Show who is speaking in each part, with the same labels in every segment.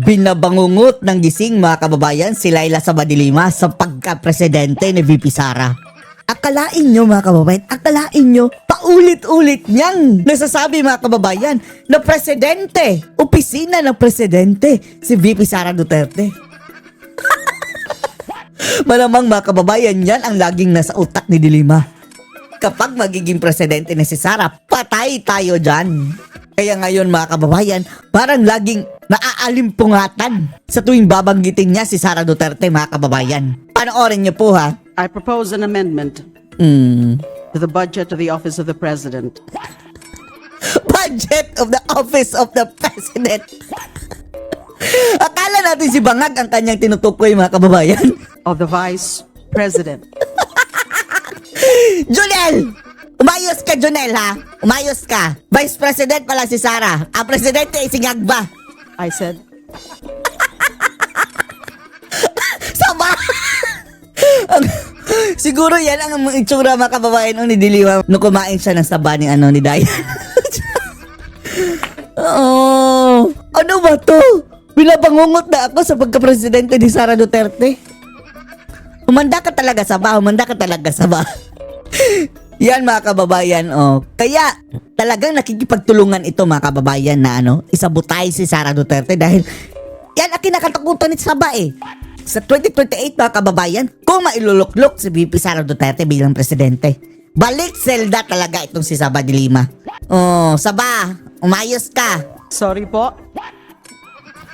Speaker 1: Binabangungot ng gising mga kababayan si Laila Sabadilima sa pagka-presidente ni VP Sara. Akalain nyo mga kababayan, akalain nyo, paulit-ulit niyang nasasabi mga kababayan na presidente, opisina ng presidente, si VP Sara Duterte. Malamang mga kababayan, yan ang laging nasa utak ni Dilima. Kapag magiging presidente na si Sara, patay tayo dyan. Kaya ngayon mga kababayan, parang laging naaalimpungatan sa tuwing babanggitin niya si Sara Duterte mga kababayan. Panoorin niyo po ha.
Speaker 2: I propose an amendment to the budget of the Office of the President.
Speaker 1: Budget of the Office of the President. Akala natin si Bangag ang kanyang tinutukoy mga kababayan.
Speaker 2: Of the Vice President.
Speaker 1: Junel! Umayos ka, Junel, ha? Umayos ka. Vice President pala si Sara. Ang presidente ay si Ngagba.
Speaker 2: I said,
Speaker 1: Saba! Siguro yan ang itsura mga kababayan ni Dilima nung kumain siya ng saba ni Dayan. Oh, ano ba to? Binabangungot na ako sa pagka-presidente ni Sara Duterte. Humanda ka talaga sa ba? Humanda ka talaga sa ba? Yan mga kababayan, oh. Kaya talagang nakikipagtulungan ito mga kababayan na isabutay si Sara Duterte dahil yan ang kinakatakutan ni Saba eh. Sa 2028 mga kababayan, kung mailuluklok si VP Sara Duterte bilang presidente, balik selda talaga itong si Saba de Lima. Oh, Saba, umayos ka.
Speaker 2: sorry po.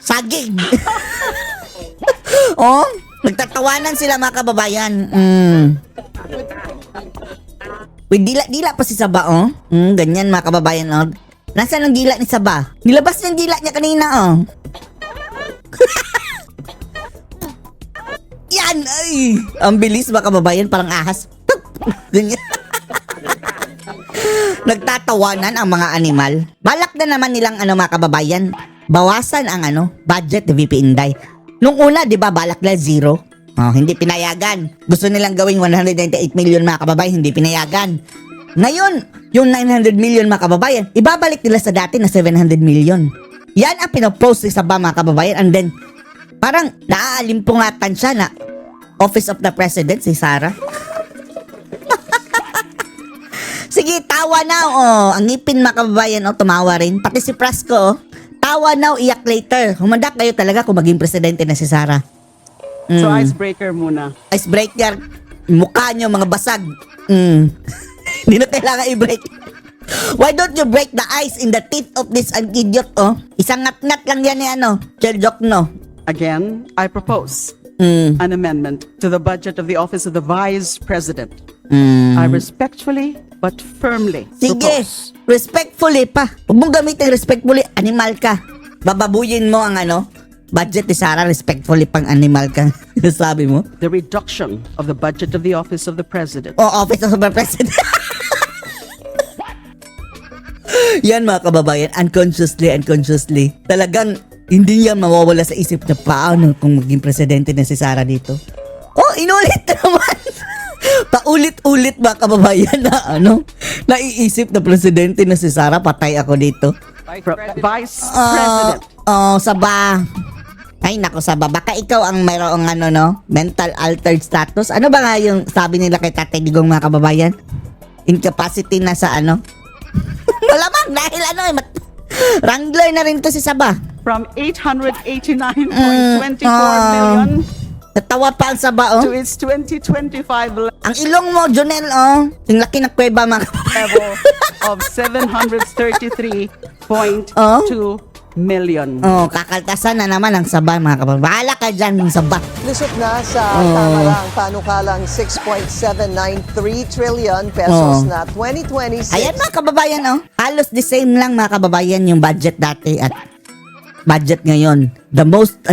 Speaker 1: Saging. Oh, nagtatawanan sila mga kababayan. Wait, dila pa si Saba, oh. Ganyan mga kababayan, oh. Nasaan ang dila ni Saba? Nilabas niya ang dila niya kanina, oh. Yan, ay. Ang bilis mga kababayan, parang ahas. Ganyan. Nagtatawanan ang mga animal. Balak na naman nilang mga kababayan, bawasan ang budget ni VP Inday. Nung una, di ba, balak na zero. Oh, hindi pinayagan. Gusto nilang gawing 198 million mga kababayan, hindi pinayagan. Ngayon, yung 900 million mga kababayan, ibabalik nila sa dati na 700 million. Yan ang pinopost sa Saba mga kababayan, and then parang naaalimpungatan siya na Office of the President si Sara. Sige, tawa na, oh. Ang ngipin mga kababayan, oh, tumawa rin. Pati si Prasco, oh. Tawa now, iyak later. Humanda kayo talaga kung maging presidente na si Sara.
Speaker 2: So icebreaker muna.
Speaker 1: Icebreaker, mukha nyo mga basag. Hindi na kailangan i-break. Why don't you break the ice in the teeth of this idiot, oh? Isang ngat-ngat lang yan ni Cheljok, no?
Speaker 2: Again, I propose an amendment to the budget of the Office of the Vice President. I respectfully but firmly
Speaker 1: Sige,
Speaker 2: propose
Speaker 1: respectfully pa. Huwag mong gamitin respectfully, animal ka. Bababuyin mo ang budget ni Sara, respectfully pang animal ka. Sabi mo?
Speaker 2: the reduction of the budget of the Office of the President.
Speaker 1: O, Office of the President. Yan mga kababayan, unconsciously. Talagang hindi niya mawawala sa isip na paano kung maging presidente na si Sara dito. Oh, inulit na naman. Paulit-ulit mga kababayan na naiisip na presidente na si Sara, patay ako dito.
Speaker 2: Vice President.
Speaker 1: Saba. Ay, nako, Saba. Baka ikaw ang mayroong mental altered status. Ano ba nga yung sabi nila kay Tatay Digong mga kababayan? Incapacity na sa Malamang dahil Wrangler na rin to si Saba.
Speaker 2: From 889.24 million
Speaker 1: Natawa pa ang Saba,
Speaker 2: to its 2025
Speaker 1: Ang ilong mo, Jonel, yung laki ng kuweba mga kababayan.
Speaker 2: level of 733.2 million.
Speaker 1: Kakaltasan na naman ang Saba mga kababayan. Bahala ka dyan ng Saba.
Speaker 3: Lusot na sa kamarang panukalang 6.793 trillion pesos na 2026.
Speaker 1: Ayan mga kababayan, halos the same lang mga kababayan yung budget dati at budget ngayon. The most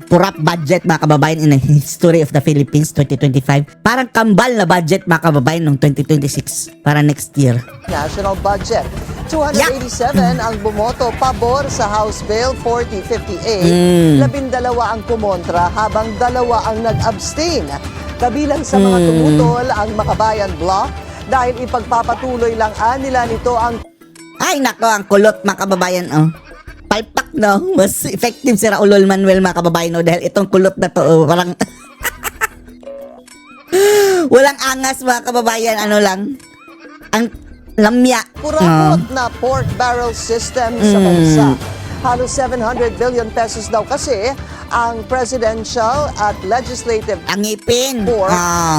Speaker 1: corrupt budget mga kababayan in the history of the Philippines 2025. Parang kambal na budget mga kababayan ng 2026 para next year.
Speaker 3: National budget. 287 ang bumoto pabor sa House Bill 4058. 12 ang kumontra habang 2 ang nag-abstain. Kabilang sa mga tumutol ang Makabayan Bloc dahil ipagpapatuloy lang nila nito ang
Speaker 1: Ay nako, ang kulot mga kababayan. palpak, no? Mas effective si Raul Manuel, mga kababayan, no? Dahil itong kulot na to, parang walang angas, mga kababayan, ano lang, ang lamya.
Speaker 3: Kurakot na pork barrel system sa bansa. Halos 700 billion pesos daw kasi ang presidential at legislative
Speaker 1: Ang ngipin.
Speaker 3: board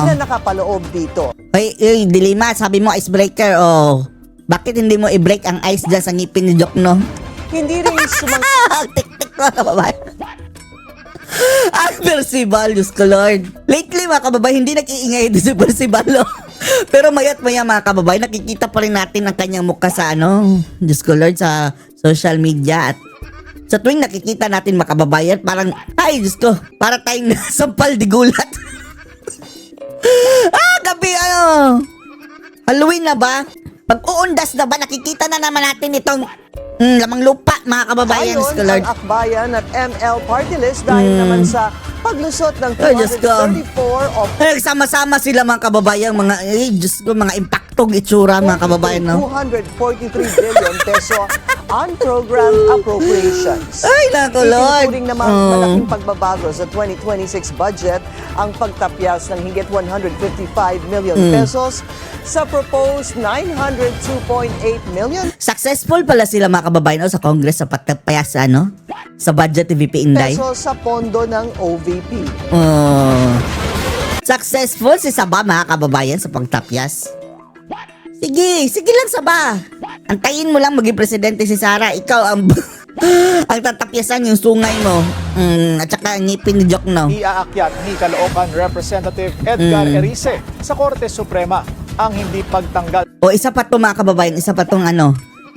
Speaker 3: na nakapaloob dito.
Speaker 1: Ay, dilima, sabi mo icebreaker, oh. Bakit hindi mo i-break ang ice dyan sa ngipin ni Jokno?
Speaker 3: Hindi rin sumang
Speaker 1: Tik-tik mga kababayan. Ang Percival, Diyos ko Lord. Lately mga kababayan, hindi nag-iingay din si Percival. Oh. Pero mayat maya mga kababayan, nakikita pa rin natin ang kanyang mukha sa Diyos ko Lord, sa social media. At sa tuwing nakikita natin mga kababayan, parang, ay Diyos ko, para tayong sampal di gulat. Gabi Halloween na ba? Pag-uundas na ba, nakikita na naman natin itong lamang lupa, mga kababayan. Diyos ko
Speaker 3: ayon
Speaker 1: Lord.
Speaker 3: ang Akbayan at ML Party List dahil naman sa paglusot ng
Speaker 1: Ay, Diyos ko.
Speaker 3: 234 of
Speaker 1: Nagsama-sama sila mga kababayan, Diyos ko, mga impaktong itsura mga kababayan, no?
Speaker 3: 243 billion peso unprogrammed appropriations.
Speaker 1: Ay, nako Lord.
Speaker 3: Itinuturing naman malaking pagbabago sa 2026 budget ang pagtapyas ng higit 155 million pesos sa proposed 902.8 million
Speaker 1: Successful pala sila mga kababayan sa Congress sa pagtapayas sa budget ni VP Inday.
Speaker 3: pesos sa pondo ng OVP.
Speaker 1: Successful si Saba mga kababayan sa pagtapyas. Sige lang Saba. Antayin mo lang maging presidente si Sara. Ikaw ang ang tatapyasan yung sungay mo. At saka ang ngipin ni Jokno.
Speaker 4: Iaakyat ni Caloocan Representative Edgar Erice sa Korte Suprema ang hindi pagtanggal
Speaker 1: O isa pa to mga kababayan, isa pa tong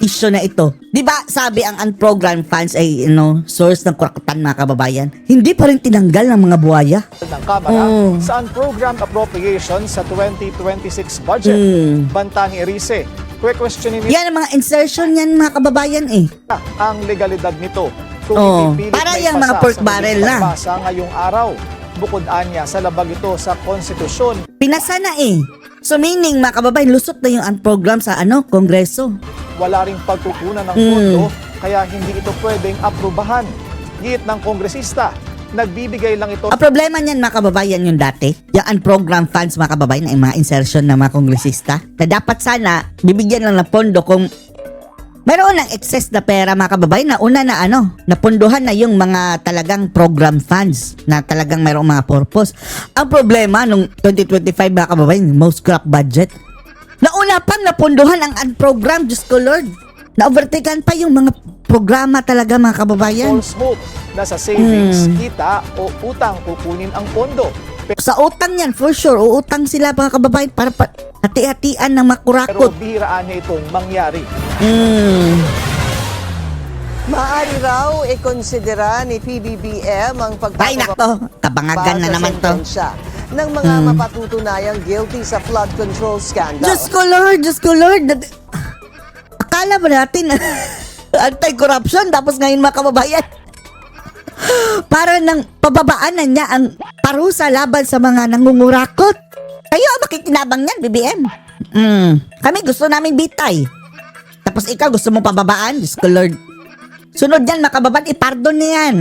Speaker 1: issue na ito. 'Di ba sabi ang unprogrammed funds ay source ng kurakutan mga kababayan. Hindi pa rin tinanggal ng mga buhaya.
Speaker 4: ng Kamara sa unprogrammed appropriation sa 2026 budget. Banta ni Erice, questionin nila
Speaker 1: Yan ang mga insertion yan mga kababayan eh.
Speaker 4: ang legalidad nito kung ipipilit
Speaker 1: para
Speaker 4: na
Speaker 1: yung mga
Speaker 4: ipasa
Speaker 1: pork
Speaker 4: sa
Speaker 1: barrel
Speaker 4: naging
Speaker 1: na.
Speaker 4: pagbasa ngayong araw. Bukod anya sa labag ito sa konstitusyon,
Speaker 1: Pinasa na eh. So meaning mga kababayan, lusot na yung unprogrammed sa Kongreso.
Speaker 4: wala ring pagkukunan ng pondo kaya hindi ito pwedeng aprubahan. Giit ng kongresista, nagbibigay lang ito
Speaker 1: Ang problema niyan mga kababayan yung dati, yung unprogrammed funds mga kababayan ay mga insertion ng mga kongresista na dapat sana bibigyan lang ng pondo kung mayroon ng excess na pera mga kababayan na una na napunduhan na yung mga talagang program funds na talagang mayroong mga purpose. Ang problema nung 2025 mga kababayan, most crap budget. Nauna pang napunduhan ang unprogrammed, Diyos ko Lord. Na-overtaken pa yung mga programa talaga mga kababayan.
Speaker 4: false hope na sa savings, kita o utang kukunin ang pondo.
Speaker 1: Sa utang yan, for sure, uutang sila mga kababayan para hati-hatian ng
Speaker 4: Pero
Speaker 1: makurakot.
Speaker 4: bihiraan niya itong mangyari.
Speaker 3: Maaari raw ikonsidera ni PBBM ang
Speaker 1: Ay nako, kabangagan na naman to.
Speaker 3: ng mga mapatutunayang guilty sa flood control scandal.
Speaker 1: Diyos ko Lord. Akala ba natin anti-corruption tapos ngayon mga kababayan para nang pababaan na niya ang parusa laban sa mga nangungurakot. Kayo ang makikinabang niyan, BBM. Kami gusto namin bitay. Tapos ikaw gusto mong pababaan, Diyos ko Lord. Sunod yan mga kababayan, ipardon niya yan.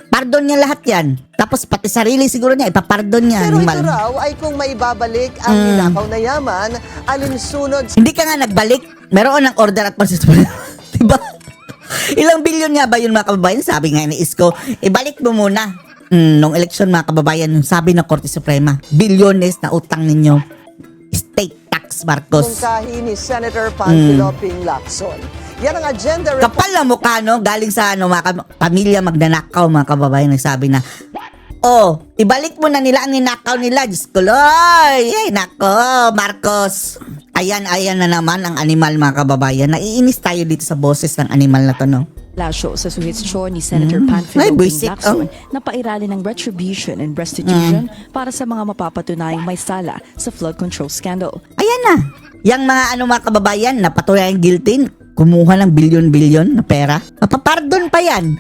Speaker 1: Pardon niya lahat yan. Tapos pati sarili siguro niya, ipapardon niya.
Speaker 3: Pero ito
Speaker 1: Animal.
Speaker 3: raw ay kung maibabalik ang ninakaw na yaman, alinsunod
Speaker 1: Hindi ka nga nagbalik. Meron ng order at persistent. Diba? Ilang bilyon nga ba yun mga kababayan? Sabi nga ni Isko, ibalik mo muna. Nung eleksyon mga kababayan, sabi ng Korte Suprema, bilyones na utang ninyo. State tax, Marcos.
Speaker 3: mungkahi ni Senator Panfilo Ping Lacson. Yan ang agenda
Speaker 1: Kapal na mukha, no? Galing sa pamilya magnanakaw, mga kababayan, nagsabi na, ibalik mo na nila ang ninakaw nila. Diyos ko, Lord! Ay, nako, Marcos. Ayan na naman ang animal, mga kababayan. Naiinis tayo dito sa boses ng animal na to, no?
Speaker 5: Lasyo sa suhestyon ni Senator
Speaker 1: Ay,
Speaker 5: Panfilo
Speaker 1: buisit,
Speaker 5: Lacson na pairali ng retribution and restitution para sa mga mapapatunayang may sala sa flood control scandal.
Speaker 1: Ayan na. Yang mga mga kababayan na patunayang guilty, kumuha ng bilyon-bilyon na pera. Mapapardon pa yan.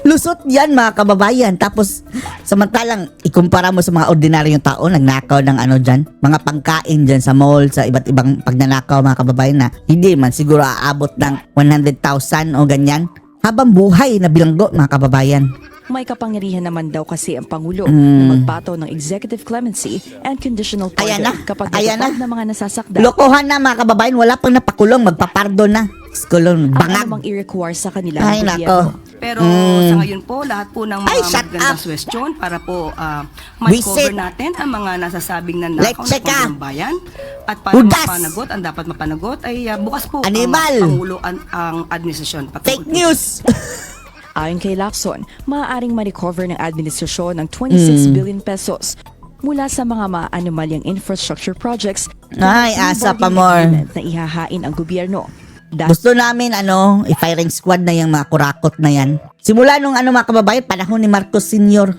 Speaker 1: Lusot yan mga kababayan. Tapos samantalang ikumpara mo sa mga ordinaryong tao, nagnakaw ng dyan, mga pangkain dyan sa mall, sa iba't ibang pagnanakaw mga kababayan na hindi man siguro aabot ng 100,000 o ganyan. habang buhay na bilanggo, mga kababayan.
Speaker 5: May kapangyarihan naman daw kasi ang Pangulo na magpataw ng executive clemency and conditional
Speaker 1: Ayan
Speaker 5: pardon
Speaker 1: na.
Speaker 5: kapag
Speaker 1: Ayan
Speaker 5: natupad
Speaker 1: na.
Speaker 5: ng mga nasasakdal.
Speaker 1: Lokohan na, mga kababayan. Wala pang napakulong, magpapardo na. Skulong,
Speaker 5: Ang
Speaker 1: bangag.
Speaker 5: anumang i-require sa kanila
Speaker 1: Ay,
Speaker 5: ng
Speaker 1: nako.
Speaker 5: gobyerno.
Speaker 6: Pero sa ngayon po, lahat po ng
Speaker 1: Ay,
Speaker 6: mga
Speaker 1: shut
Speaker 6: magandang
Speaker 1: up!
Speaker 6: suwestyon para po
Speaker 1: Wisit!
Speaker 6: ma-cover natin ang mga nasasabing nanakaw
Speaker 1: Let's
Speaker 6: na
Speaker 1: check
Speaker 6: pondo ng bayan. At para
Speaker 1: Hudas!
Speaker 6: mapanagot, ang dapat mapanagot ay bukas po
Speaker 1: Animal!
Speaker 6: ang Pangulo ang administrasyon.
Speaker 1: Fake news!
Speaker 5: Ayon kay Lacson, maaaring ma-recover ng administrasyon ng 26 billion pesos mula sa mga maanomalyang infrastructure projects
Speaker 1: Ay,
Speaker 5: na
Speaker 1: asa pa
Speaker 5: bargaining
Speaker 1: more.
Speaker 5: agreement na ihahain ang gobyerno.
Speaker 1: Gusto namin, i-firing squad na yung mga kurakot na yan. Simula nung, mga kababayan, panahon ni Marcos Sr.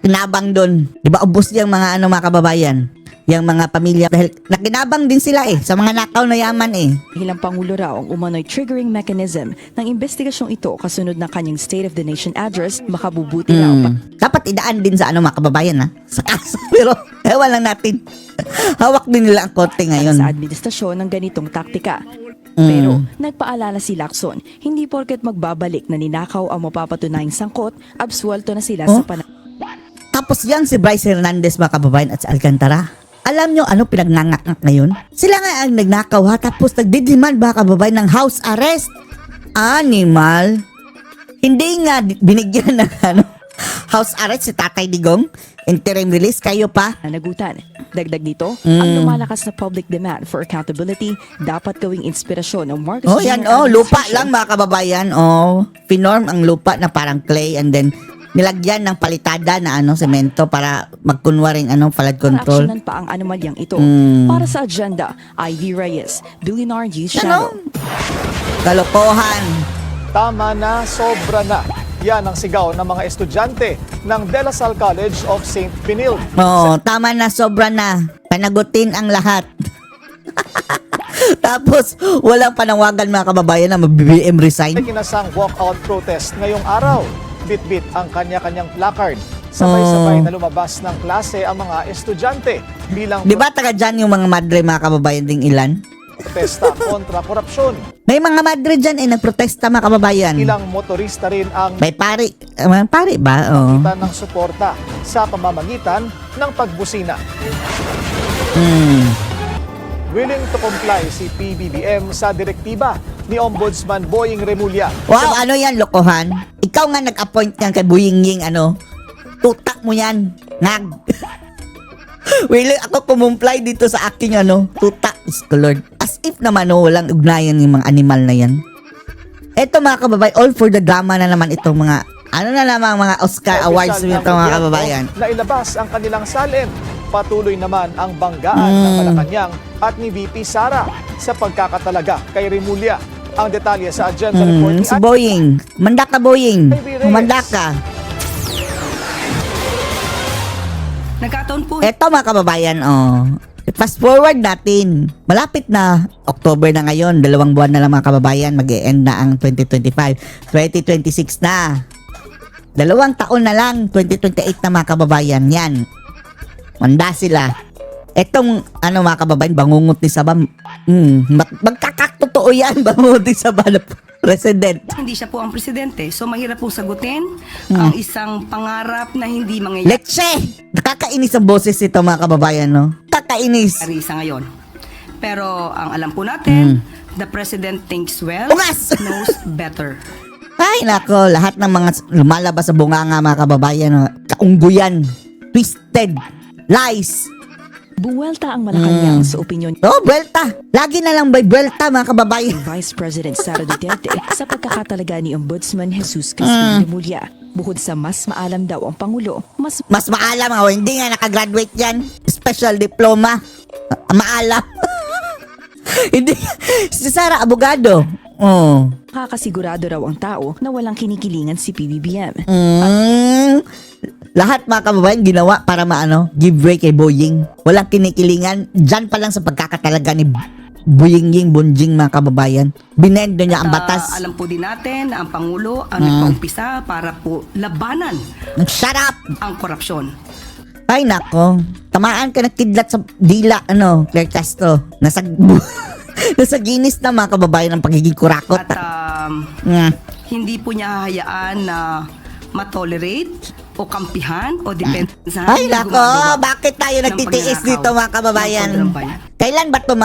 Speaker 1: Kinabang doon. Di ba, ubos yung mga, mga kababayan? Yung mga pamilya. Dahil nakinabang din sila sa mga nakaw na yaman
Speaker 5: Hilang Pangulo raw ang umano'y triggering mechanism ng investigasyong ito kasunod ng kanyang State of the Nation address, makabubuti raw
Speaker 1: Dapat idaan din sa mga kababayan, sa kaso. Pero, ewan lang natin. Hawak din nila ang konti ngayon.
Speaker 5: sa administrasyon ng ganitong taktika. Pero nagpaalala si Lacson, hindi porket magbabalik na ninakaw ang mapapatunayang sangkot, absuelto na sila sa
Speaker 1: Tapos yan si Bryce Hernandez, mga kababayan, at si Alcantara. Alam nyo ano pinagnangak ngayon? Sila nga ang nagnakaw tapos nagdidemand, mga kababayan, ng house arrest. Animal. Hindi nga binigyan ng house arrest si Tatay Digong. Interim release, kayo pa.
Speaker 5: nagutan. Dagdag dito, ang lumalakas na public demand for accountability dapat gawing inspirasyon ng Marcos
Speaker 1: Oh, yan,
Speaker 5: Jr.
Speaker 1: lupa
Speaker 5: administration.
Speaker 1: lang, mga kababayan. Finorm ang lupa na parang clay and then nilagyan ng palitada na semento para magkunwaring flood control.
Speaker 5: Aksyonan pa ang anomalyang ito. Para sa agenda, Ivy Reyes, Billionaire Youth Channel.
Speaker 1: Kalokohan.
Speaker 4: Tama na, sobra na. Yan ang sigaw ng mga estudyante ng De La Salle College of St. Benilde.
Speaker 1: Tama na, sobra na. Panagutin ang lahat. Tapos, walang panawagan, mga kababayan, na mag-BBM resign.
Speaker 4: Kinasang walkout protest ngayong araw. Bit-bit ang kanya-kanyang placard. Sabay-sabay na lumabas ng klase ang mga estudyante bilang
Speaker 1: Di ba taga dyan yung mga madre, mga kababayan ding ilan?
Speaker 4: protesta kontra korupsyon.
Speaker 1: May mga madre dyan nagprotesta, mga kababayan.
Speaker 4: Ilang motorista rin ang
Speaker 1: May pari. Pari ba?
Speaker 4: kita ng suporta sa pamamagitan ng pagbusina. Willing to comply si PBBM sa direktiba ni Ombudsman Boying Remulla.
Speaker 1: Wow, ano yan, lokohan? Ikaw nga nag-appoint yan kay Buyingying, tutak mo yan, ngag. Willing ako kumumply dito sa aking, tutak, isko Lord. As if naman, walang ugnayan yung mga animal na yan. Eto, mga kababayan, all for the drama na naman itong mga, na naman, mga Oscar Awards
Speaker 4: Opisyal
Speaker 1: nito,
Speaker 4: ng
Speaker 1: mga
Speaker 4: gobyerno
Speaker 1: kababayan.
Speaker 4: na ilabas ang kanilang salin. Patuloy naman ang banggaan ng Malacanang at ni VP Sara sa pagkakatalaga kay Remulla. Ang detalye sa agenda report ni
Speaker 1: Si Boying. Manda ka, Boying.
Speaker 4: Ivy Reyes.
Speaker 1: Manda ka.
Speaker 6: Nagkataon po
Speaker 1: Eto, mga kababayan, fast forward natin. Malapit na. October na ngayon. 2 buwan na lang, mga kababayan. Mag-e-end na ang 2025. 2026 na. 2 taon na lang. 2028 na, mga kababayan. Yan. Manda sila. Etong, mga kababayan, bangungot ni Saba. Magkakatotoo yan. Bangungot ni Saba na president.
Speaker 6: hindi siya po ang presidente. So mahirap pong sagutin ang isang pangarap na hindi mangyayari
Speaker 1: Leche! Nakakainis ang boses ito, mga kababayan, no? Nakakainis.
Speaker 6: sa ngayon. Pero ang alam po natin, the president thinks well,
Speaker 1: Ungas!
Speaker 6: knows better.
Speaker 1: Ay, nako, lahat ng mga lumalabas sa bunganga, mga kababayan, kaungguyan, twisted, lies.
Speaker 5: Buwelta ang Malacanang sa opinyon
Speaker 1: Buwelta. Lagi na lang by buwelta, mga kababayan.
Speaker 5: ni Vice President Sara Duterte sa pagkakatalaga ni Ombudsman Jesus Crispin Remulla. Bukod sa mas maalam daw ang Pangulo, mas
Speaker 1: Mas maalam ako, hindi nga nakagraduate yan. Special diploma. Maalam. Hindi. Si Sara, abogado.
Speaker 5: makakasigurado raw ang tao na walang kinikilingan si PBBM.
Speaker 1: Lahat, mga kababayan, ginawa para give way kay Boying. Walang kinikilingan. Diyan pa lang sa pagkakatalaga ni Boying, Bunjing, mga kababayan. Binendo niya ang batas.
Speaker 6: Alam po din natin na ang Pangulo ang nagpaumpisa para po labanan
Speaker 1: Shut up!
Speaker 6: ang korupsyon.
Speaker 1: Ay, nako. Tamaan ka ng kidlat sa dila, Claire Castro. Nasa Guinness na, mga kababayan, ng pagiging kurakot.
Speaker 6: At hindi po niya hahayaan na matolerate o kampihan o depensa.
Speaker 1: Ay, nako, bakit tayo
Speaker 6: ng
Speaker 1: nagtitiis
Speaker 6: pagnanakaw
Speaker 1: dito, mga kababayan?
Speaker 6: ng kontrang bayan.
Speaker 1: Kailan ba ito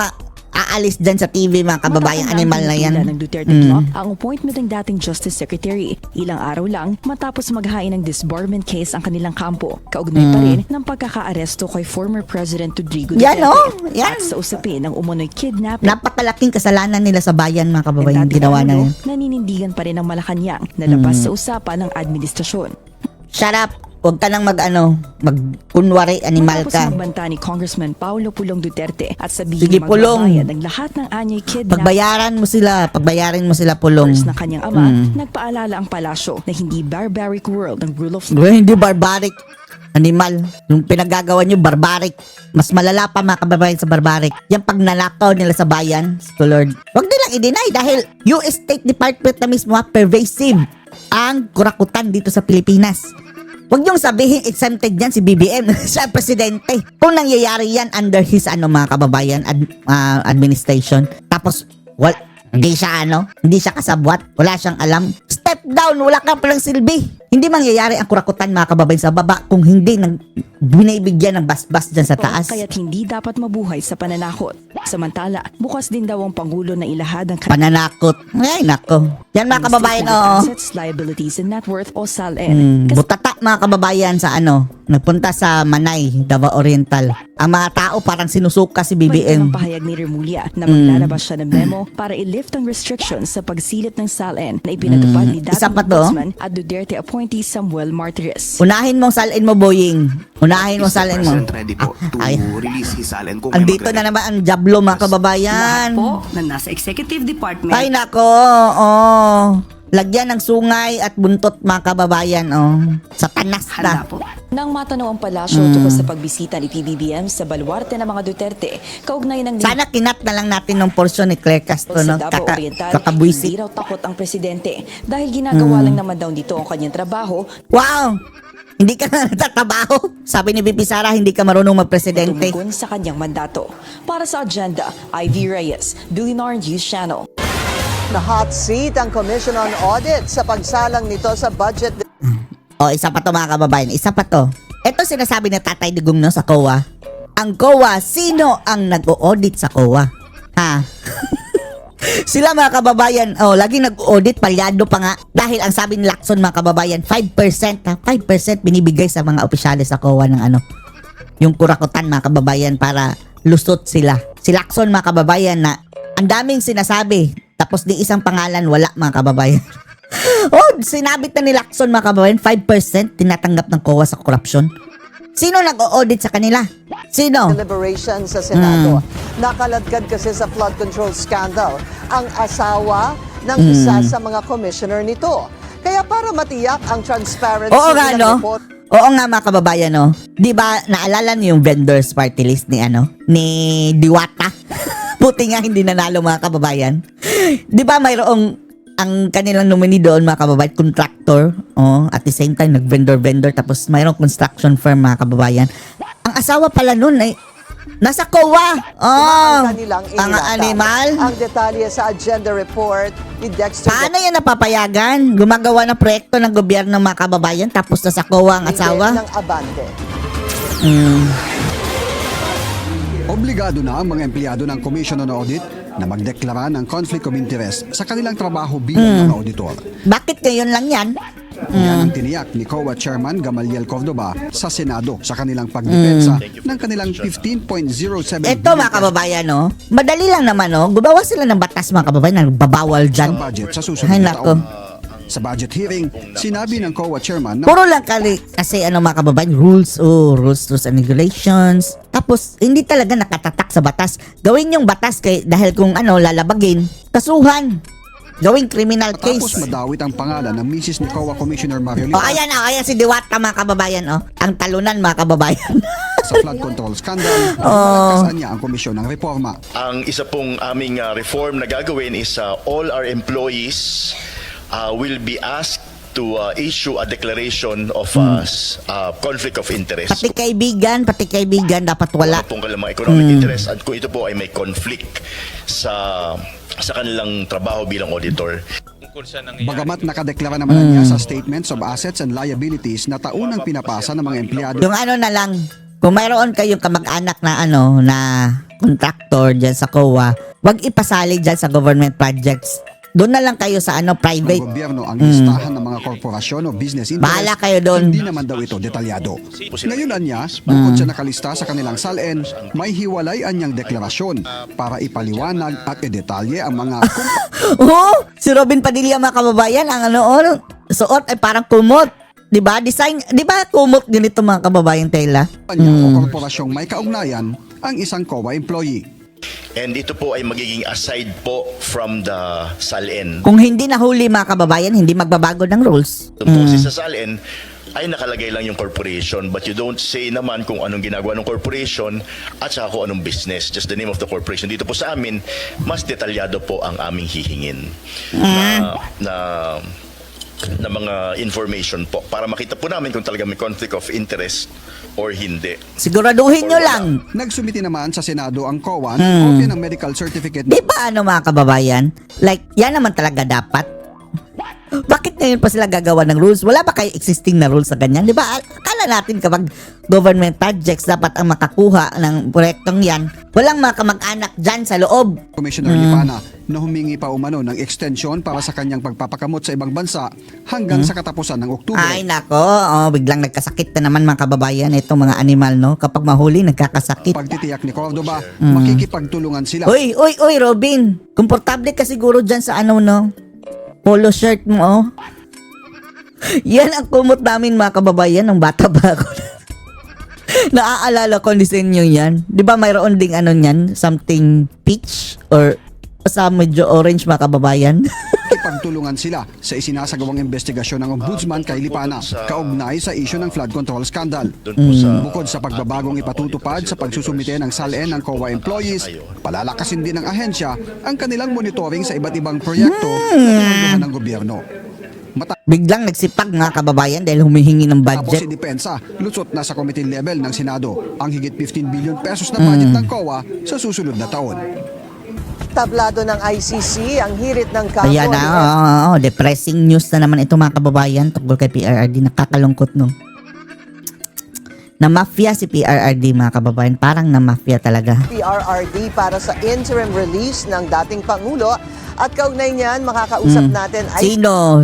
Speaker 1: aalis dyan sa TV, mga kababayan?
Speaker 5: Matapos
Speaker 1: Animal na yan.
Speaker 5: ng Duterte Law ang appointment ng dating Justice Secretary. Ilang araw lang matapos maghain ng disbarment case ang kanilang kampo. Kaugnay pa rin ng pagkakaaresto kay former President Rodrigo
Speaker 1: Yan,
Speaker 5: Duterte.
Speaker 1: oh, yan.
Speaker 5: At sa usapin ng umunoy kidnapping.
Speaker 1: Napakalaking kasalanan nila sa bayan, mga kababayan,
Speaker 5: Dating
Speaker 1: ginawa na
Speaker 5: Pangulo,
Speaker 1: yan.
Speaker 5: naninindigan pa rin ang Malacanang na labas sa usapan ng administrasyon.
Speaker 1: Shut up! Huwag ka nang magkunwari, animal
Speaker 5: Matapos
Speaker 1: ka.
Speaker 5: magbanta ni Congressman Paulo Pulong Duterte at sabihin
Speaker 1: Sige, Pulong.
Speaker 5: magbabayad ng lahat ng anyay kidnapping
Speaker 1: Pagbayaran mo sila, Pulong.
Speaker 5: ng kanyang ama, nagpaalala ang palasyo na hindi barbaric world ng rule of law.
Speaker 1: Hindi barbaric. Animal. Yung pinagagawa nyo, barbaric. Mas malala pa, mga kababayan, sa barbaric. Yung pagnanakaw nila sa bayan, to Lord. Huwag nilang i-deny dahil US State Department na mismo, pervasive ang kurakutan dito sa Pilipinas. Huwag niyong sabihin exempted yan si BBM. Siya ang presidente. Kung nangyayari yan under his mga kababayan administration. Tapos hindi siya kasabwat. Wala siyang alam. Step down, wala ka palang silbi. Hindi mangyayari ang kurakutan, mga kababayan, sa baba kung hindi binibigyan ng basbas dyan sa taas.
Speaker 5: Kaya't hindi dapat mabuhay sa pananakot. Samantala, bukas din daw ang Pangulo na ilahad ang
Speaker 1: Pananakot. Ay, nako. Yan, mga kababayan,
Speaker 5: Assets, Liabilities, and Net Worth o SALN.
Speaker 1: Butata, mga kababayan, sa nagpunta sa Manay, Davao Oriental. Ang mga tao parang sinusuka si
Speaker 5: May
Speaker 1: BBM.
Speaker 5: pahayag ni Remulla na maglalabas siya ng memo para i-lift ang restrictions sa pagsilip ng SALN na ipinatupad ni
Speaker 1: Isa
Speaker 5: dating
Speaker 1: pa to?
Speaker 5: Ombudsman at Duterte appointee Samuel Martires.
Speaker 1: Unahin mong salin mo, Boying. Unahin mo
Speaker 7: Is the
Speaker 1: salin mo.
Speaker 7: President ready po to
Speaker 1: Ay,
Speaker 7: release his SALN kung
Speaker 1: andito na naman ang jablo, mga kababayan.
Speaker 6: Lahat po na nasa executive department.
Speaker 1: Ay, nako. Lagyan ng sungay at buntot, mga kababayan. Satanas
Speaker 6: Handa
Speaker 1: na.
Speaker 6: po.
Speaker 5: Nang matanaw ang palasyo tungkol sa pagbisita ni PBBM sa baluarte ng mga Duterte, kaugnay ng
Speaker 1: Sana kinat na lang natin ng porsyon ni Claire Castro,
Speaker 5: sa
Speaker 1: no?
Speaker 5: Davao Oriental,
Speaker 1: Kakabwisit.
Speaker 5: hindi raw takot ang presidente dahil ginagawa lang naman daw dito ang kanyang trabaho.
Speaker 1: Wow! Hindi ka na natatrabaho. Sabi ni VP Sara, hindi ka marunong magpresidente.
Speaker 5: Tumugon sa kanyang mandato. Para sa agenda, Ivy Reyes, Billionaire News Channel.
Speaker 3: Na hot seat ang Commission on Audit sa pagsalang nito sa budget.
Speaker 1: Isa pa to, mga kababayan. Isa pa to. Ito sinasabi na Tatay Digong, no, sa COA. Ang COA, sino ang nag-o-audit sa COA? Ha? Sila, mga kababayan, laging nag-audit, palyado pa nga. Dahil ang sabi ni Lacson, mga kababayan, 5%, 5% binibigay sa mga opisyales sa COA ng yung kurakutan, mga kababayan, para lusot sila. Si Lacson, mga kababayan, na ang daming sinasabi, tapos di isang pangalan, wala, mga kababayan. Sinabit na ni Lacson, mga kababayan, 5% tinatanggap ng COA sa korupsyon. Sino nag-o-audit sa kanila? Sino?
Speaker 3: Deliberation sa Senado. Nakaladkad kasi sa flood control scandal ang asawa ng isa sa mga commissioner nito. Kaya para matiyak ang transparency
Speaker 1: Oo nga,
Speaker 3: ng
Speaker 1: no?
Speaker 3: report,
Speaker 1: Oo nga, mga kababayan, no? Di ba, naalala niyo yung vendors party list ni Diwata? Buti nga hindi nanalo, mga kababayan. Di ba mayroong ang kanilang nominee doon, mga kababayan, contractor, at the same time, nag-vendor, tapos mayroong construction firm, mga kababayan. Ang asawa pala nun ay nasa COA.
Speaker 3: ang kanilang
Speaker 1: Ang
Speaker 3: inilatag.
Speaker 1: animal.
Speaker 3: Ang detalye sa agenda report ni Dexter
Speaker 1: Paano yan napapayagan? Gumagawa ng proyekto ng gobyerno, mga kababayan, tapos nasa COA ang asawa?
Speaker 3: ng Abante.
Speaker 8: Obligado na ang mga empleyado ng Commission on Audit na magdeklara ng conflict of interest sa kanilang trabaho bilang mga auditor.
Speaker 1: Bakit ngayon lang yan?
Speaker 8: Yan ang tiniyak ni COA Chairman Gamaliel Cordoba sa Senado sa kanilang pagdepensa ng kanilang 15.07
Speaker 1: Ito, mga kababayan, no? Madali lang naman, no? Gumawa sila ng batas, mga kababayan, na babawal
Speaker 8: sa
Speaker 1: dyan.
Speaker 8: budget sa
Speaker 1: Ay,
Speaker 8: susunod na
Speaker 1: nako.
Speaker 8: taon. Sa budget hearing, sinabi ng COA Chairman na
Speaker 1: Puro lang kasi, mga kababayan, rules and regulations. Tapos, hindi talaga nakatatak sa batas. Gawin yung batas dahil kung lalabagin, kasuhan. Gawing criminal
Speaker 8: tapos
Speaker 1: case.
Speaker 8: madawit ang pangalan ng Mrs. ni COA Commissioner Mario Lima
Speaker 1: Ayan si Diwata, mga kababayan, Ang talunan, mga kababayan.
Speaker 8: sa flood control scandal. Nagkasan niya ang komisyon ng reforma.
Speaker 9: Ang isa pong aming reform na gagawin is all our employees will be asked to issue a declaration of conflict of interest.
Speaker 1: Pati kaibigan, dapat wala.
Speaker 9: Kung kailang mga economic interest at kung ito po ay may conflict sa kanilang trabaho bilang auditor.
Speaker 8: Bagamat nakadeklara naman niya sa Statements of Assets and Liabilities na taunang pinapasa ng mga empleyado
Speaker 1: Yung ano na lang, kung mayroon kayong kamag-anak na ano, na contractor dyan sa COA, wag ipasali dyan sa government projects. Doon na lang kayo sa ano,
Speaker 8: ng
Speaker 1: private.
Speaker 8: gobyerno ang listahan ng mga korporasyon o business interest.
Speaker 1: Bahala kayo doon.
Speaker 8: Hindi naman daw ito detalyado. Ngayon anya, bukod sa nakalista sa kanilang SALN, may hiwalay anyang deklarasyon para ipaliwanag at idetalye ang mga
Speaker 1: Oh, si Robin Padilla mga kababayan, ang ano, suot ay parang kumot. 'Di ba? Design, 'di ba kumot ganito mga kababayan, Tela?
Speaker 8: kumpanya o korporasyong may kaugnayan ang isang COA employee.
Speaker 9: And ito po ay magiging aside po from the SALN.
Speaker 1: Kung hindi nahuli mga kababayan, hindi magbabago ng rules.
Speaker 9: Ito po sa SALN ay nakalagay lang yung corporation, but you don't say naman kung anong ginagawa ng corporation at saka kung anong business, just the name of the corporation. Dito po sa amin, mas detalyado po ang aming hihingin na mga information po para makita po namin kung talaga may conflict of interest or hindi.
Speaker 1: Siguraduhin nyo lang.
Speaker 8: Nagsumiti naman sa Senado ang COA ng kopya ng medical certificate
Speaker 1: Di ba ano mga kababayan? Like, yan naman talaga dapat. Bakit ngayon pa sila gagawa ng rules? Wala ba kayo existing na rules sa ganyan? Di ba? Akala natin kapag government projects, dapat ang makakuha ng proyektong yan, walang mga kamag-anak dyan sa loob.
Speaker 8: Commissioner Lipana na humingi pa umano ng extension para sa kanyang pagpapakamot sa ibang bansa hanggang sa katapusan ng Oktubre.
Speaker 1: Ay nako, biglang nagkasakit na naman mga kababayan itong mga animal, no? Kapag mahuli, nagkakasakit.
Speaker 8: Pagtitiyak ni Cordoba, makikipagtulungan sila.
Speaker 1: Uy, Robin. Komportable ka siguro dyan sa ano, no? Polo shirt mo, oh. Yan ang kumot namin mga kababayan ng bata ba ako. Naaalala ko ang disenyo yan. Di ba mayroon ding ano yan? Something peach or sa medyo orange mga kababayan.
Speaker 8: Makikipagtulungan sila sa isinasagawang investigasyon ng Ombudsman kay Lipana kaugnay sa issue ng flood control scandal. Bukod sa pagbabagong ipatutupad sa pagsusumite ng SALN ng COA employees, palalakasin din ng ahensya ang kanilang monitoring sa iba't ibang proyekto na pinagluhan ng gobyerno.
Speaker 1: Biglang nagsipag mga kababayan dahil humihingi ng
Speaker 8: Tapos si
Speaker 1: budget.
Speaker 8: Depensa, lutsot na sa committee level ng Senado ang higit 15 billion pesos na budget ng COA sa susunod na taon.
Speaker 3: Tablado ng ICC ang hirit ng kampo
Speaker 1: Ayan na, depressing news na naman ito mga kababayan tungkol kay PRRD. Nakakalungkot, no? Na mafia si PRRD mga kababayan. Parang na mafia talaga.
Speaker 3: PRRD para sa interim release ng dating Pangulo at kaugnay niyan makakausap natin ay
Speaker 1: Sino?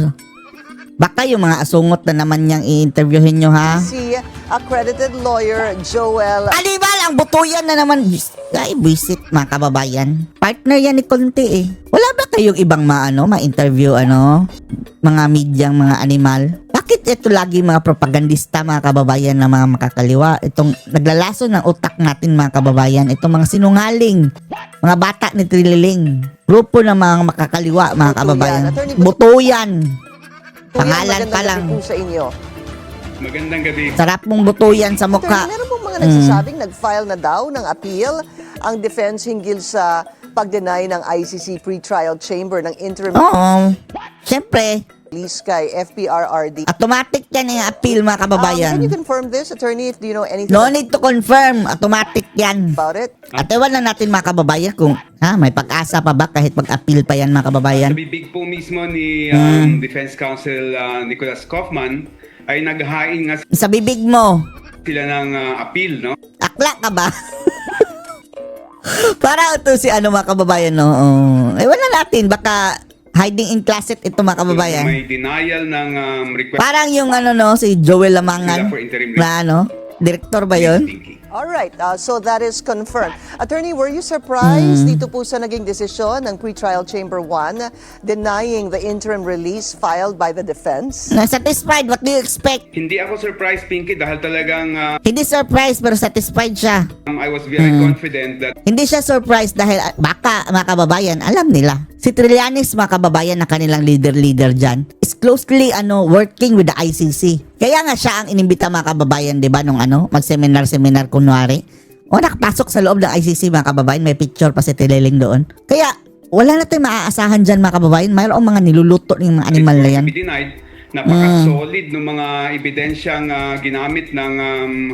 Speaker 1: Baka yung mga asungot na naman niyang i-interviewin nyo, ha?
Speaker 3: si accredited lawyer Joel
Speaker 1: Alibal, ang butuyan na naman. Ay, visit mga kababayan. Partner yan ni Conte eh. Wala ba kayong ibang ma-interview, mga medyang, mga animal? Bakit ito lagi mga propagandista, mga kababayan, na mga makakaliwa? Itong naglalaso ng utak natin, mga kababayan. Itong mga sinungaling, mga bata ni Trililing. Grupo ng mga makakaliwa, mga kababayan. Butuyan. Pangalan pa lang.
Speaker 3: Magandang gabi po sa inyo.
Speaker 10: Magandang gabi.
Speaker 1: Sarap mong butuyan sa mukha.
Speaker 3: Meron pong mga nagsasabing nag-file na daw ng appeal ang defense hinggil sa pag-deny ng ICC pre-trial chamber ng interim
Speaker 1: Oo. Siyempre,
Speaker 3: release kay FPRRD.
Speaker 1: automatic yan yung appeal, mga kababayan.
Speaker 3: Can you confirm this, attorney, if do you know anything
Speaker 1: No need to confirm. Automatic yan.
Speaker 3: about it?
Speaker 1: At ewan lang natin mga kababayan kung may pag-asa pa ba kahit pag-appeal pa yan mga kababayan.
Speaker 10: Sa bibig po mismo ni Defense Counsel Nicholas Kaufman ay naghain nga
Speaker 1: Sa bibig mo,
Speaker 10: sila ng appeal, no?
Speaker 1: akla ka ba? Para ito si mga kababayan, no? Ewan na natin, baka hiding in closet ito mga kababayan.
Speaker 10: May denial ng request
Speaker 1: Parang yung si Joel Lamangan
Speaker 10: for interim
Speaker 1: na director ba yun?
Speaker 10: thinking.
Speaker 3: All right, so that is confirmed. Attorney, were you surprised dito po sa naging desisyon ng pre-trial chamber 1 denying the interim release filed by the defense?
Speaker 1: Satisfied? What do you expect?
Speaker 10: Hindi ako surprised, Pinky, dahil talagang
Speaker 1: Hindi surprised pero satisfied siya.
Speaker 10: I was very confident that
Speaker 1: Hindi siya surprised dahil baka mga kababayan, alam nila. Si Trillanes mga kababayan na kanilang leader dyan is closely working with the ICC. Kaya nga siya ang inimbita mga kababayan, 'di ba, nung mag-seminar kunwari. Nakapasok sa loob ng ICC mga kababayan, may picture pa si Trililing doon. Kaya wala na tayong maaasahan dyan mga kababayan. Mayroong mga niluluto ng mga animal na yan.
Speaker 10: be denied. Napaka-solid ng mga ebidensyang ginamit ng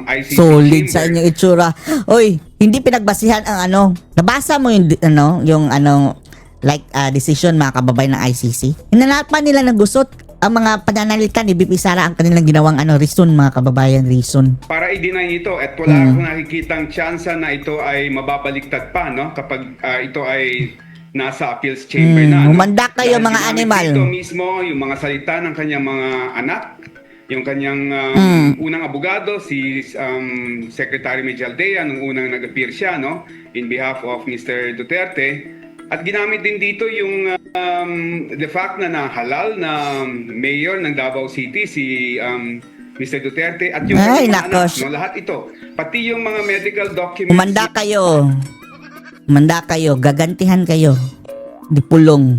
Speaker 10: ICC
Speaker 1: Solid
Speaker 10: chamber.
Speaker 1: sa inyong itsura. Oy, hindi pinagbasihan ang nabasa mo yung decision mga kababayan ng ICC. Hinanapan nila ng gusot ang mga pananalita ni BP Sara ang kanilang ginawang reason mga kababayan, reason.
Speaker 10: Para i-deny ito at wala akong nakikitang tsansa na ito ay mababaliktad pa, no? Kapag ito ay nasa appeals chamber na. No?
Speaker 1: Humanda kayo
Speaker 10: Dahil
Speaker 1: mga
Speaker 10: ginamit
Speaker 1: animal.
Speaker 10: Dito mismo yung mga salita ng kanyang mga anak, yung kanyang unang abogado, si Secretary Mejaldea, nung unang nag-appear siya, no? In behalf of Mr. Duterte. At ginamit din dito yung the fact na nahalal na mayor ng Davao City, si Mr. Duterte, at yung
Speaker 1: Ay,
Speaker 10: mga anak,
Speaker 1: nakos.
Speaker 10: no, lahat ito. Pati yung mga medical documents.
Speaker 1: Humanda kayo. Humanda kayo. Gagantihan kayo. Di pulong.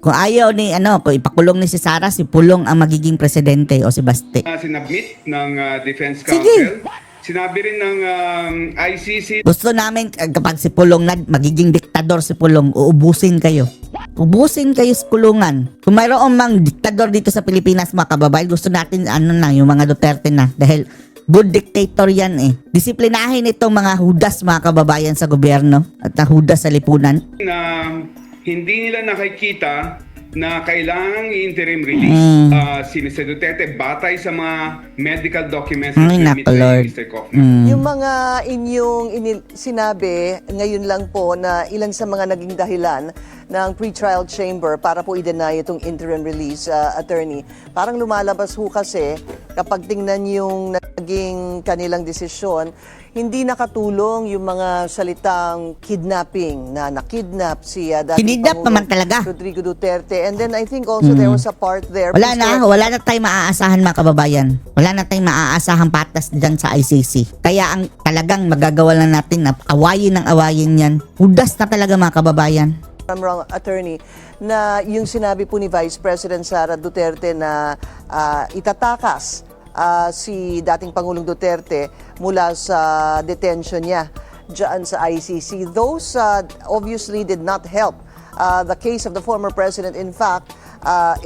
Speaker 1: Kung ayaw ni, kung ipakulong ni si Sara, si Pulong ang magiging presidente o si Baste.
Speaker 10: Sinabmit ng Defense
Speaker 1: Sige.
Speaker 10: Council. Sinabi rin ng ICC
Speaker 1: Gusto namin kapag si Pulong na magiging diktador si Pulong, uubusin kayo. Ubusin kayo sa kulungan. Kung mayroong mang diktador dito sa Pilipinas mga kababayan, gusto natin yung mga Duterte na. Dahil good dictator yan eh. Disiplinahin itong mga hudas mga kababayan sa gobyerno at hudas sa lipunan.
Speaker 10: na hindi nila nakikita na kailangang i-interim release si Mr. Duterte batay sa mga medical documents na
Speaker 1: Ay,
Speaker 10: submit
Speaker 1: nako,
Speaker 10: ni
Speaker 1: Lord.
Speaker 10: Mr. Kaufman.
Speaker 3: Yung mga inyong sinabi ngayon lang po na ilan sa mga naging dahilan ng pre-trial chamber para po i-deny itong interim release, attorney. Parang lumalabas ho kasi kapag tingnan yung naging kanilang desisyon, hindi nakatulong yung mga salitang kidnapping na nakidnap si dating
Speaker 1: Kinidnap naman talaga.
Speaker 3: Rodrigo Duterte. And then I think also there was a part there.
Speaker 1: Wala na tayong maaasahan mga kababayan. Wala na tayong maaasahang patas dyan sa ICC. Kaya ang talagang magagawa lang natin na awayin ng awayin yan. Hudas na talaga mga kababayan.
Speaker 3: I'm wrong, attorney, na yung sinabi po ni Vice President Sara Duterte na itatakas si dating Pangulong Duterte mula sa detention niya dyan sa ICC. Those obviously did not help the case of the former president. In fact,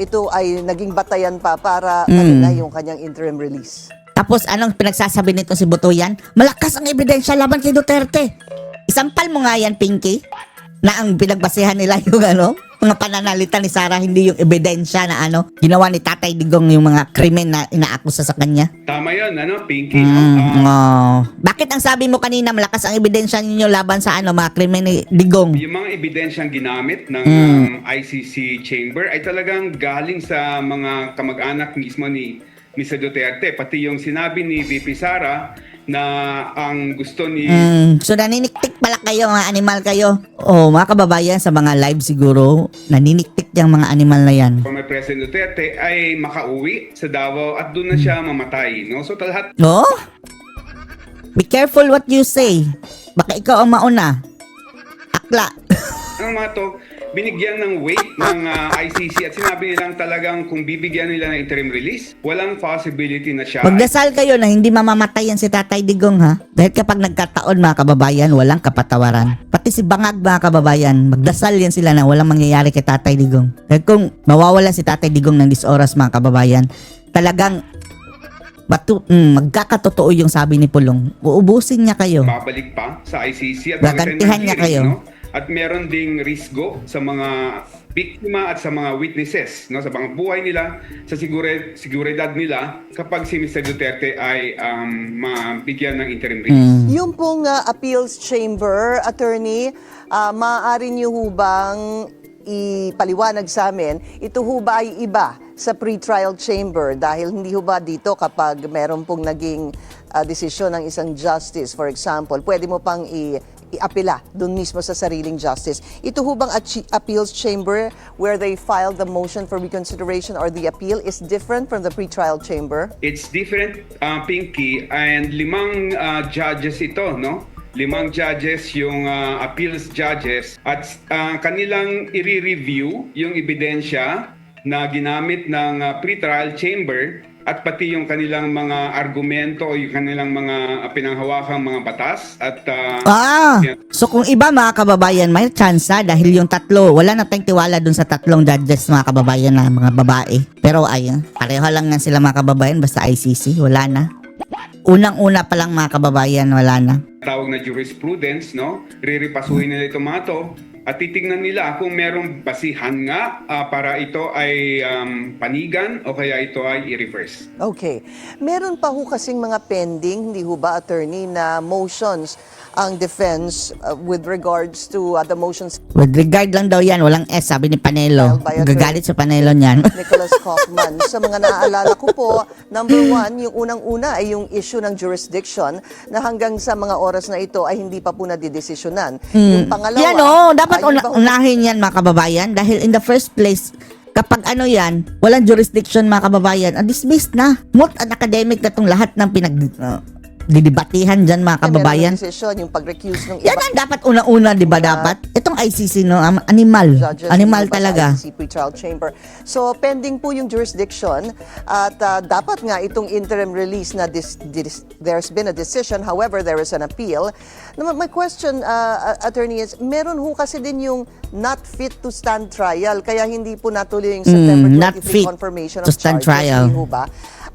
Speaker 3: ito ay naging batayan pa para na yung kanyang interim release.
Speaker 1: Tapos anong pinagsasabi nito si Butuyan? Malakas ang ebidensya laban kay Duterte. Isampal mo nga yan, Pinky, na ang pinagbasehan nila yung mga pananalita ni Sara, hindi yung ebidensya na ginawa ni Tatay Digong yung mga krimen na inaakusa sa kanya.
Speaker 10: Tama yun, Pinky.
Speaker 1: Bakit ang sabi mo kanina malakas ang ebidensya ninyo laban sa mga krimen ni Digong?
Speaker 10: Yung mga ebidensyang ginamit ng ICC chamber ay talagang galing sa mga kamag-anak mismo ni Mr. Duterte. Pati yung sinabi ni VP Sara na ang gusto ni
Speaker 1: So naniniktik pala kayo, mga animal kayo. Mga kababayan, sa mga live siguro, naniniktik yung mga animal na yan.
Speaker 10: former President Duterte ay makauwi sa Davao at doon na siya mamatay. No? So lahat
Speaker 1: Be careful what you say. Baka ikaw ang mauna. Akla.
Speaker 10: ng mga to, binigyan ng weight ng ICC at sinabi nilang talagang kung bibigyan nila ng interim release, walang possibility na siya.
Speaker 1: Magdasal kayo na hindi mamamatay yan si Tatay Digong ha. Dahil kapag nagkataon mga kababayan, walang kapatawaran. Pati si Bangag mga kababayan, magdasal yan sila na walang mangyayari kay Tatay Digong. Dahil kung mawawala si Tatay Digong ng 10 oras mga kababayan, talagang magkakatotoo yung sabi ni Pulong. Uubusin niya kayo.
Speaker 10: Babalik pa sa ICC at
Speaker 1: Gagantihan niya kayo.
Speaker 10: No? At meron ding risgo sa mga biktima at sa mga witnesses, no, sa mga buhay nila, sa seguridad nila kapag si Mr. Duterte ay mabigyan ng interim release.
Speaker 3: Yung pong appeals chamber, attorney, maaari niyo hubang ipaliwanag sa amin, ito ho ba ay iba sa pre-trial chamber dahil hindi ho ba dito kapag meron pong naging desisyon ng isang justice, for example, pwede mo pang i-apela doon mismo sa sariling justice. Ito ho bang appeals chamber where they filed the motion for reconsideration or the appeal is different from the pre-trial chamber?
Speaker 10: It's different, Pinky, and 5 judges ito, no? 5 judges yung appeals judges at kanilang i-review yung ebidensya na ginamit ng pre-trial chamber at pati yung kanilang mga argumento o yung kanilang mga pinanghawakang mga batas at
Speaker 1: So kung iba mga kababayan, may tsansa dahil yung tatlo, wala na tayong tiwala dun sa 3 judges mga kababayan na mga babae. Pero ayun, pareho lang nga sila mga kababayan basta ICC, wala na. Unang-una pa lang mga kababayan, wala na.
Speaker 10: tawag na jurisprudence, no? Riripasuhin nila itong mga to at titignan nila kung merong basihan nga para ito ay panigan o kaya ito ay i-reverse.
Speaker 3: Okay. Meron pa ho kasing mga pending, hindi ho ba, attorney, na motions ang defense with regards to the motions
Speaker 1: With regard lang daw yan, walang S, sabi ni Panelo. Gagalit sa Panelo niyan.
Speaker 3: Nicholas Kaufman. Sa mga naaalala ko po, number one, yung unang-una ay yung issue ng jurisdiction na hanggang sa mga oras na ito ay hindi pa po nadidesisyonan. Yung pangalawa,
Speaker 1: Yan dapat
Speaker 3: yun ba ho-
Speaker 1: unahin yan mga kababayan dahil in the first place, kapag yan, walang jurisdiction mga kababayan, dismissed na. Moot and academic na itong lahat ng didibatihan dyan mga kababayan.
Speaker 3: Meron ng desisyon, yung pag-recuse ng
Speaker 1: Yan ang dapat una-una, di ba dapat? Itong ICC, animal.
Speaker 3: judges
Speaker 1: Animal
Speaker 3: dito pa sa
Speaker 1: talaga.
Speaker 3: ICC pre-trial chamber. So, pending po yung jurisdiction at dapat nga itong interim release na there's been a decision, however, there is an appeal. My question, attorney, is meron ho kasi din yung not fit to stand trial, kaya hindi po natuloy yung September 23
Speaker 1: not fit
Speaker 3: confirmation
Speaker 1: to
Speaker 3: of
Speaker 1: stand
Speaker 3: charges.
Speaker 1: trial.
Speaker 3: Hindi ho ba?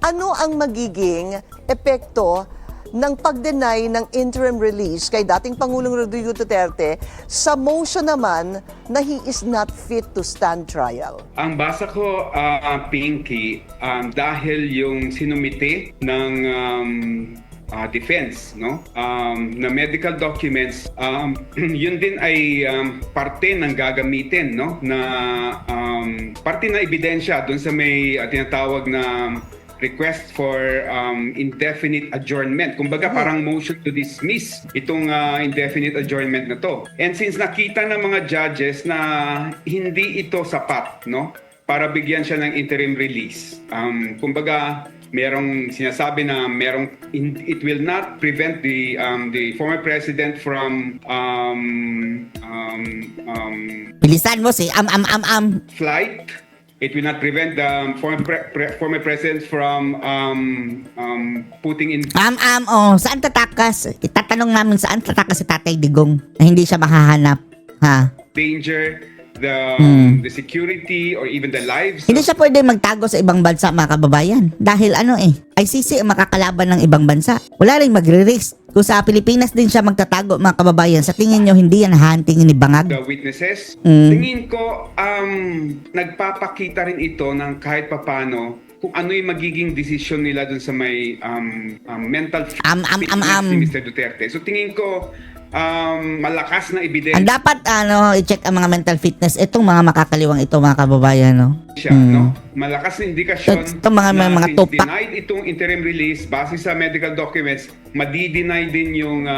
Speaker 3: Ano ang magiging epekto ng pag-deny ng interim release kay dating Pangulong Rodrigo Duterte sa motion naman na he is not fit to stand trial?
Speaker 10: Ang basa ko, Pinky, dahil yung sinumite ng defense, no? Na medical documents, yun din ay parte ng gagamitin, no? Na parte na ebidensya doon sa may tinatawag na request for indefinite adjournment. Kumbaga parang motion to dismiss itong indefinite adjournment na to. And since nakita ng mga judges na hindi ito sapat, no? Para bigyan siya ng interim release. Kumbaga merong sinasabi na it will not prevent the former president from
Speaker 1: Bilisan mo si
Speaker 10: flight. It will not prevent the former president from putting in
Speaker 1: saan tatakas? Itatanong namin saan tatakas si Tatay Digong na hindi siya makahanap. Ha?
Speaker 10: danger the security or even the lives.
Speaker 1: Hindi siya pwede magtago sa ibang bansa mga kababayan. Dahil ICC ang makakalaban ng ibang bansa. Wala rin magre-risk. Kung sa Pilipinas din siya magtatago mga kababayan, sa tingin nyo hindi yan hunting ni Bangag?
Speaker 10: The witnesses. Tingin ko nagpapakita rin ito ng kahit papano kung ano yung magiging desisyon nila dun sa may mental fitness ni Mr. Duterte. So tingin ko malakas na ebidensya.
Speaker 1: Ang dapat i-check ang mga mental fitness itong mga makakaliwang ito mga kababayan, no?
Speaker 10: No? Malakas na indikasyon
Speaker 1: Ito mga
Speaker 10: na
Speaker 1: tupak.
Speaker 10: denied itong interim release base sa medical documents, madi-deny din yung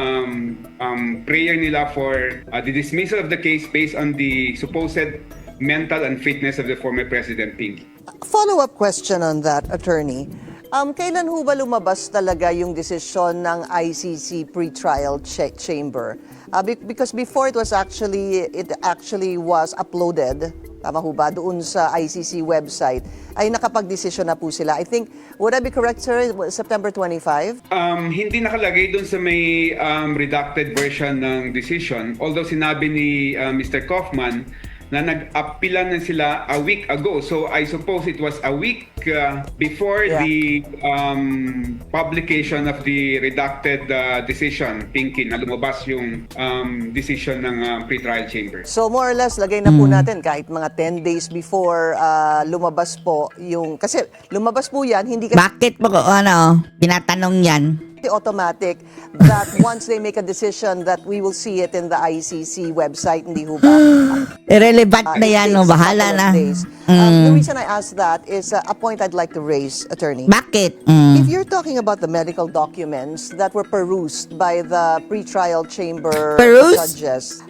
Speaker 10: prayer nila for the dismissal of the case based on the supposed mental unfitness of the former President Pinky.
Speaker 3: Follow-up question on that, attorney. Kailan ho ba lumabas talaga yung desisyon ng ICC pre-trial chamber? Because before it actually was uploaded, tama ho ba, doon sa ICC website, ay nakapag-desisyon na po sila. I think, would I be correct, sir? September 25?
Speaker 10: Hindi nakalagay doon sa may redacted version ng decision. Although sinabi ni Mr. Kaufman na nag-appealan na sila a week ago. So I suppose it was a week before the publication of the redacted decision, Pinky, na lumabas yung decision ng pre-trial chamber.
Speaker 3: So more or less, lagay na po natin kahit mga 10 days before lumabas po yung... Kasi lumabas po yan, hindi kasi...
Speaker 1: Bakit mo tinatanong yan?
Speaker 3: automatic that once they make a decision that we will see it in the ICC website, hindi ho ba?
Speaker 1: Irrelevant na yan,
Speaker 3: It takes a
Speaker 1: bahala
Speaker 3: couple
Speaker 1: na.
Speaker 3: of days. The reason I asked that is a point I'd like to raise, attorney.
Speaker 1: Bakit?
Speaker 3: If you're talking about the medical documents that were perused by the pre-trial chamber judges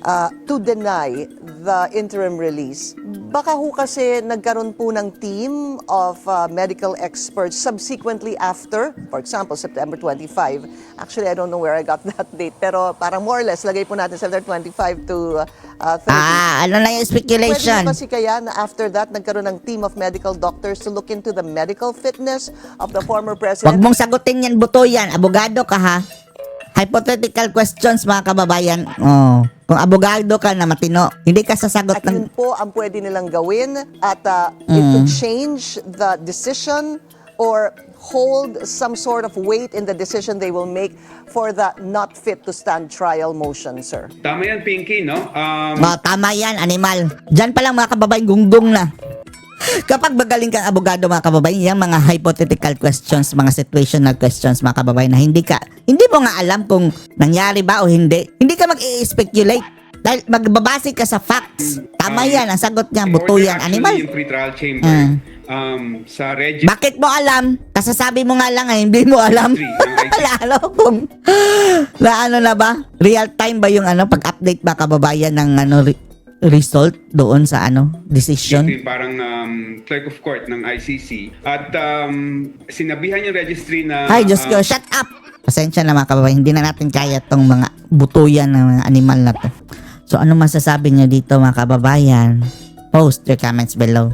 Speaker 3: to deny the interim release, baka ho kasi nagkaroon po ng team of medical experts subsequently after, for example, September 25. Actually, I don't know where I got that date, pero parang more or less, lagay po natin September 25 to 30.
Speaker 1: Ano na yung speculation?
Speaker 3: Pwede kasi kaya na after that, nagkaroon ng team of medical doctors to look into the medical fitness of the former president.
Speaker 1: Huwag mong sagutin yan, buto yan. Abogado ka, ha? Hypothetical questions, mga kababayan. Kung abogado ka na matino, hindi ka sasagot
Speaker 3: At yun po ang pwede nilang gawin at it to change the decision or hold some sort of weight in the decision they will make for the not fit to stand trial motion, sir?
Speaker 10: Tama yan, Pinky, no?
Speaker 1: Tama yan, animal. Diyan pa lang mga kababayan, gunggong na. Kapag magaling kang abogado mga kababayan, yung mga hypothetical questions, mga situational questions mga kababayan na hindi mo nga alam kung nangyari ba o hindi ka mag-i-speculate. Dahil magbabase ka sa facts. Tama yan, ang sagot niya, buto yan, animal.
Speaker 10: Yung pre-trial chamber, sa registry.
Speaker 1: Bakit mo alam? Kasasabi mo nga lang hindi mo alam. Lalo kung ano na ba? Real time ba yung pag-update ba kababayan ng result doon sa decision?
Speaker 10: Yung parang clerk of court ng ICC. At sinabihan yung registry na...
Speaker 1: Ay, Diyos ko, shut up! Pasensya na mga kababayan, hindi na natin kaya tong mga butuyan ng mga animal na to. So, ano masasabi niyo dito mga kababayan? Post your comments below.